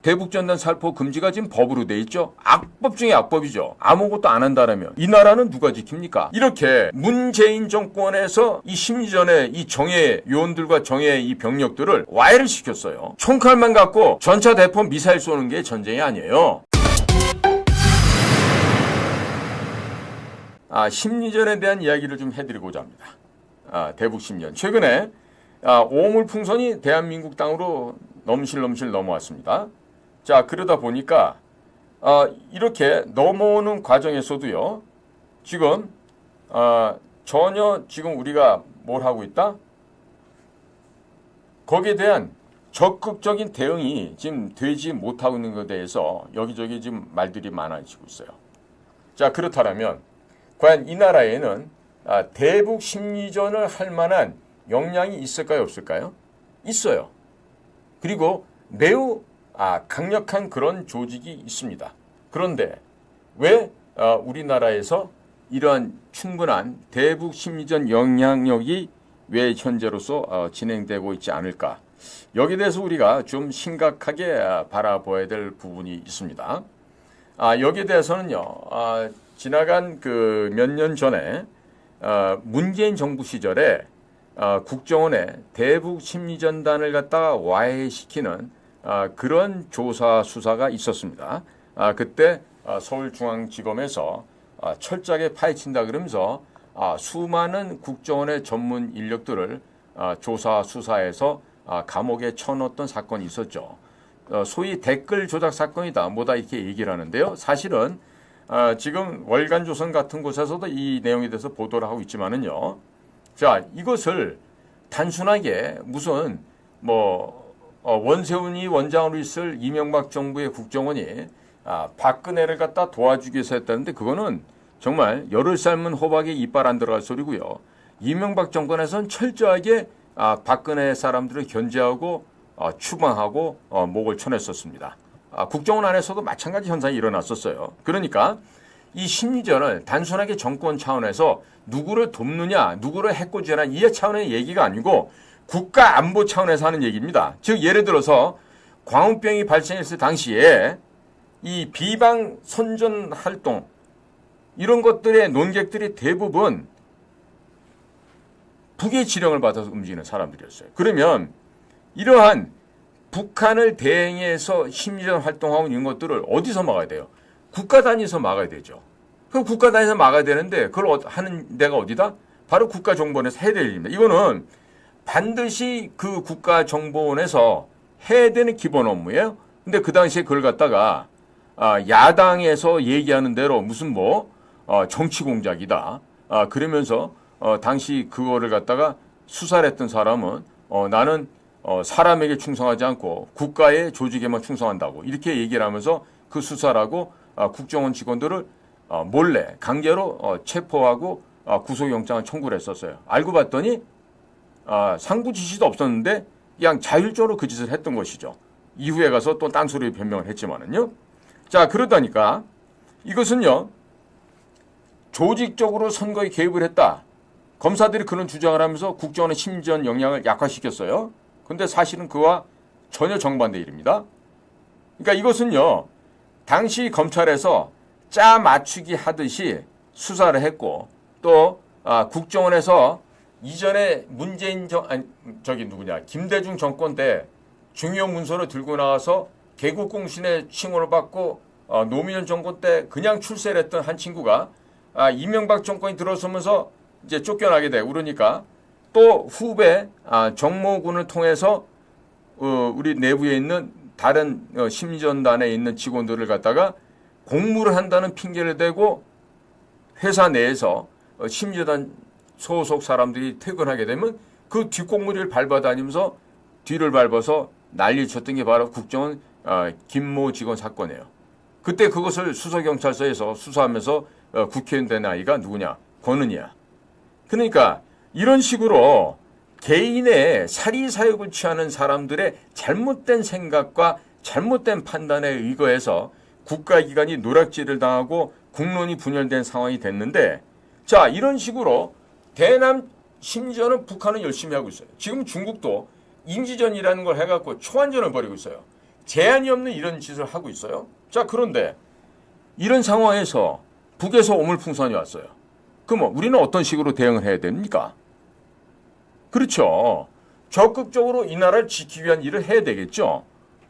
대북전단 살포 금지가 지금 법으로 돼 있죠. 악법 중에 악법이죠. 아무것도 안 한다라면 이 나라는 누가 지킵니까? 이렇게 문재인 정권에서 이 심리전의 이 정예 요원들과 정예 이 병력들을 와해를 시켰어요. 총칼만 갖고 전차 대포 미사일 쏘는 게 전쟁이 아니에요. 심리전에 대한 이야기를 좀 해드리고자 합니다. 대북 심리전. 최근에 오물풍선이 대한민국 땅으로 넘실넘실 넘어왔습니다. 자, 그러다 보니까 이렇게 넘어오는 과정에서도요, 지금 전혀 지금 우리가 뭘 하고 있다? 거기에 대한 적극적인 대응이 지금 되지 못하고 있는 것에 대해서 여기저기 지금 말들이 많아지고 있어요. 자, 그렇다면 과연 이 나라에는 대북 심리전을 할 만한 역량이 있을까요, 없을까요? 있어요. 그리고 매우 강력한 그런 조직이 있습니다. 그런데 왜 우리나라에서 이러한 충분한 대북 심리전 영향력이 왜 현재로서 진행되고 있지 않을까? 여기에 대해서 우리가 좀 심각하게 바라봐야 될 부분이 있습니다. 여기에 대해서는요, 지나간 그 몇 년 전에 문재인 정부 시절에 국정원에 대북 심리전단을 갖다가 와해시키는 그런 조사 수사가 있었습니다. 그때 서울중앙지검에서 철저하게 파헤친다 그러면서 수많은 국정원의 전문 인력들을 조사 수사해서 감옥에 쳐넣었던 사건이 있었죠. 소위 댓글 조작 사건이다 뭐다 이렇게 얘기를 하는데요. 사실은 지금 월간조선 같은 곳에서도 이 내용에 대해서 보도를 하고 있지만은요. 자, 이것을 단순하게 무슨 원세훈이 원장으로 있을 이명박 정부의 국정원이 박근혜를 갖다 도와주기 위해서 했다는데 그거는 정말 열을 삶은 호박에 이빨 안 들어갈 소리고요. 이명박 정권에서는 철저하게 박근혜 사람들을 견제하고 추방하고 목을 쳐냈었습니다. 국정원 안에서도 마찬가지 현상이 일어났었어요. 그러니까 이 심리전을 단순하게 정권 차원에서 누구를 돕느냐, 누구를 해코지하는 이 차원의 얘기가 아니고 국가 안보 차원에서 하는 얘기입니다. 즉 예를 들어서 광우병이 발생했을 당시에 이 비방 선전 활동 이런 것들의 논객들이 대부분 북의 지령을 받아서 움직이는 사람들이었어요. 그러면 이러한 북한을 대행해서 심리전 활동하고 있는 것들을 어디서 막아야 돼요? 국가 단위에서 막아야 되죠. 그 국가 단위에서 막아야 되는데 그걸 하는 데가 어디다? 바로 국가정보원에서 해야 될 일입니다. 이거는 반드시 그 국가정보원에서 해야 되는 기본 업무예요. 근데 그 당시에 그걸 갖다가 야당에서 얘기하는 대로 무슨 정치 공작이다. 그러면서 당시 그거를 갖다가 수사를 했던 사람은 나는 사람에게 충성하지 않고 국가의 조직에만 충성한다고 이렇게 얘기를 하면서 그 수사라고 국정원 직원들을 몰래 강제로 체포하고 구속영장을 청구를 했었어요. 알고 봤더니 상부 지시도 없었는데 그냥 자율적으로 그 짓을 했던 것이죠. 이후에 가서 또 딴소리 변명을 했지만은요. 자, 그러다니까 이것은요. 조직적으로 선거에 개입을 했다. 검사들이 그런 주장을 하면서 국정원의 심리전 역량을 약화시켰어요. 근데 사실은 그와 전혀 정반대 일입니다. 그러니까 이것은요. 당시 검찰에서 짜 맞추기 하듯이 수사를 했고 또 국정원에서 이전에 김대중 정권 때 중요 문서를 들고 나와서 개국공신의 칭호를 받고 노무현 정권 때 그냥 출세를 했던 한 친구가 이명박 정권이 들어서면서 이제 쫓겨나게 되고 그러니까 또 후배 정모군을 통해서 우리 내부에 있는 다른 심리전단에 있는 직원들을 갖다가 공무를 한다는 핑계를 대고 회사 내에서 심리전 소속 사람들이 퇴근하게 되면 그 뒷공무리를 밟아다니면서 뒤를 밟아서 난리 쳤던 게 바로 국정원 김모 직원 사건이에요. 그때 그것을 수서경찰서에서 수사하면서 국회의원 된 아이가 누구냐? 권은희야. 그러니까 이런 식으로 개인의 사리사욕을 취하는 사람들의 잘못된 생각과 잘못된 판단에 의거해서 국가기관이 노략질을 당하고 국론이 분열된 상황이 됐는데 자, 이런 식으로 대남 심지어는 북한은 열심히 하고 있어요. 지금 중국도 임시전이라는 걸 해갖고 초안전을 벌이고 있어요. 제한이 없는 이런 짓을 하고 있어요. 자, 그런데 이런 상황에서 북에서 오물풍선이 왔어요. 그럼 우리는 어떤 식으로 대응을 해야 됩니까? 그렇죠. 적극적으로 이 나라를 지키기 위한 일을 해야 되겠죠.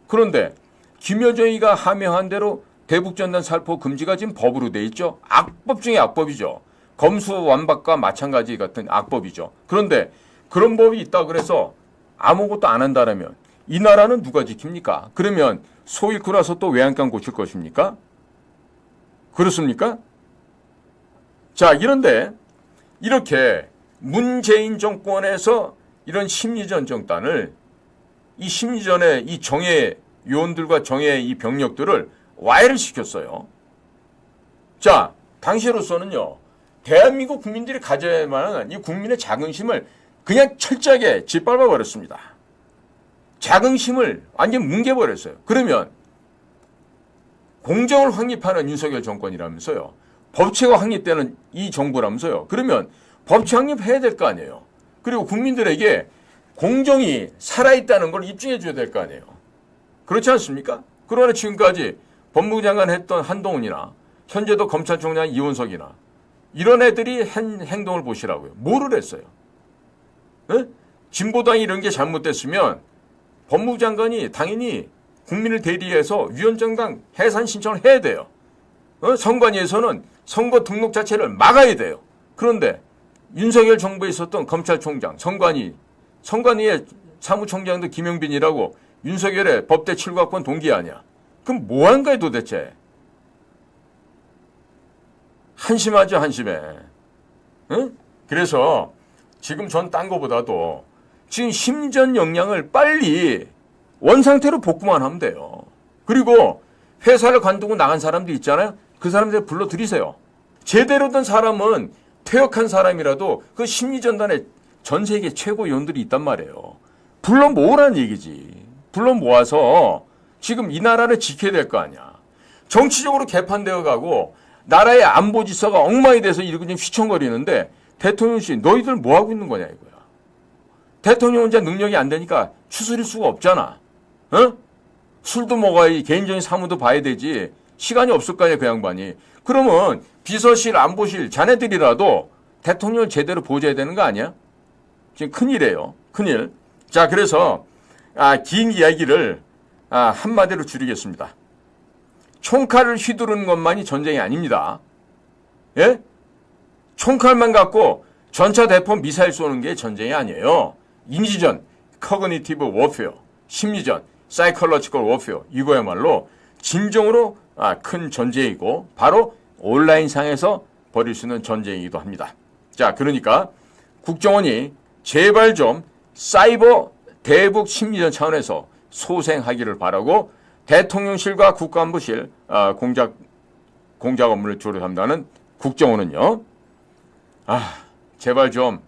그런데 김여정이가 하명한 대로 대북전단 살포 금지가 지금 법으로 돼 있죠. 악법 중에 악법이죠. 검수완박과 마찬가지 같은 악법이죠. 그런데 그런 법이 있다 그래서 아무것도 안 한다라면 이 나라는 누가 지킵니까? 그러면 소 잃고 나서 또 외양간 고칠 것입니까? 그렇습니까? 자, 이런데 이렇게 문재인 정권에서 이런 심리전정단을 이 심리전의 이 정예 요원들과 정예 이 병력들을 와해를 시켰어요. 자, 당시로서는요, 대한민국 국민들이 가져야 할 만한 이 국민의 자긍심을 그냥 철저하게 짓밟아 버렸습니다. 자긍심을 완전 뭉개버렸어요. 그러면 공정을 확립하는 윤석열 정권이라면서요. 법치가 확립되는 이 정부라면서요. 그러면 법치 확립해야 될 거 아니에요. 그리고 국민들에게 공정이 살아있다는 걸 입증해 줘야 될 거 아니에요. 그렇지 않습니까? 그러나 지금까지 법무부 장관 했던 한동훈이나 현재도 검찰총장 이원석이나 이런 애들이 한 행동을 보시라고요. 뭐를 했어요? 네? 진보당이 이런 게 잘못됐으면 법무부 장관이 당연히 국민을 대리해서 위원장당 해산 신청을 해야 돼요. 선관위에서는 선거 등록 자체를 막아야 돼요. 그런데 윤석열 정부에 있었던 검찰총장, 선관위의 사무총장도 김용빈이라고 윤석열의 법대 7과권 동기 아니야. 그럼 뭐 한 거야 도대체? 한심하죠, 한심해. 응? 그래서 지금 전 딴 거보다도 지금 심전 역량을 빨리 원상태로 복구만 하면 돼요. 그리고 회사를 관두고 나간 사람들 있잖아요. 그 사람들 불러들이세요. 제대로 된 사람은 퇴역한 사람이라도 그 심리전단에 전 세계 최고 요원들이 있단 말이에요. 불러 모으라는 얘기지. 불러 모아서 지금 이 나라를 지켜야 될 거 아니야. 정치적으로 개판되어 가고 나라의 안보 질서가 엉망이 돼서 이러고 지금 휘청거리는데 대통령실 너희들 뭐 하고 있는 거냐 이거야. 대통령 혼자 능력이 안 되니까 추스릴 수가 없잖아. 어? 술도 먹어야지 개인적인 사무도 봐야 되지. 시간이 없을 거 아니야 그 양반이. 그러면 비서실 안보실 자네들이라도 대통령을 제대로 보좌해야 되는 거 아니야? 지금 큰일이에요. 큰일. 자, 그래서 긴 이야기를 한마디로 줄이겠습니다. 총칼을 휘두르는 것만이 전쟁이 아닙니다. 예? 총칼만 갖고 전차 대포 미사일 쏘는 게 전쟁이 아니에요. 인지전, 커그니티브 워페어, 심리전, 사이컬러지컬 워페어, 이거야말로 진정으로 큰 전쟁이고 바로 온라인상에서 벌일 수 있는 전쟁이기도 합니다. 자, 그러니까 국정원이 제발 좀 사이버 대북 심리전 차원에서 소생하기를 바라고 대통령실과 국가안보실 공작 업무를 주로 담당하는 국정원은요. 제발 좀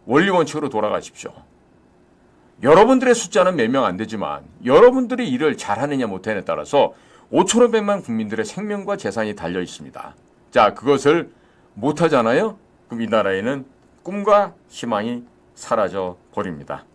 원리원칙으로 돌아가십시오. 여러분들의 숫자는 몇 명 안 되지만 여러분들이 일을 잘하느냐 못하느냐에 따라서 5,500만 국민들의 생명과 재산이 달려 있습니다. 자, 그것을 못하잖아요? 그럼 이 나라에는 꿈과 희망이 사라져 버립니다.